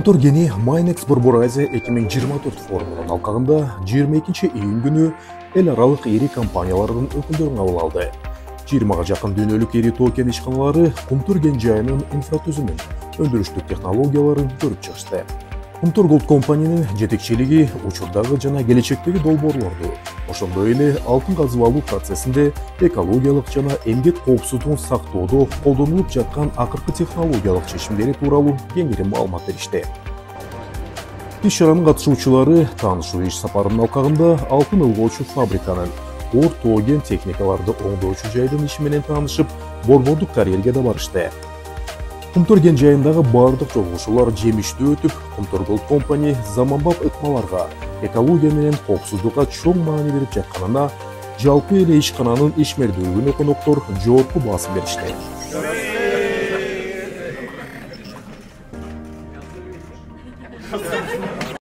Кумтор Гени Майнекс Борбор Азия 2024 форумунун алкагында 22-июнь күнү эл аралык ири компаниялардын өкүлдөрүн кабыл алды. 20-га жакын дүйнөлүк ири токен ишканалары Кумтор Ген жайынын инфратүзүмүн, өндүрүштүк технологияларын көрүп чыгышты. Кумтор Голд компаниянын жетекчилиги учурдагы жана келечектеги долбоорлорду, ошондой эле алтын казып алуу процессинде экологиялык жана эмгек коопсуздугун сактоодо колдонулуп жаткан акыркы технологиялык чечимдери тууралуу кеңири маалымат беришти. Иш чаранын катышуучулары таанышуу иш сапарынын алкагында алтын ылгоочу фабриканын, оор тоген техникаларды оңдоочу жайдын иши менен таанышып, борбордук карьерге да барышты. Кумтор Ген жайындагы бардык жолугушуулар жемиштүү өтүп, Кумтор Голд компани заманбап ыкмаларга, экология менен коопсуздукка чоң маани берип жатканына жалпы эле ишкананын ишмердүүлүгүнө коноктор жогорку баасы беришти.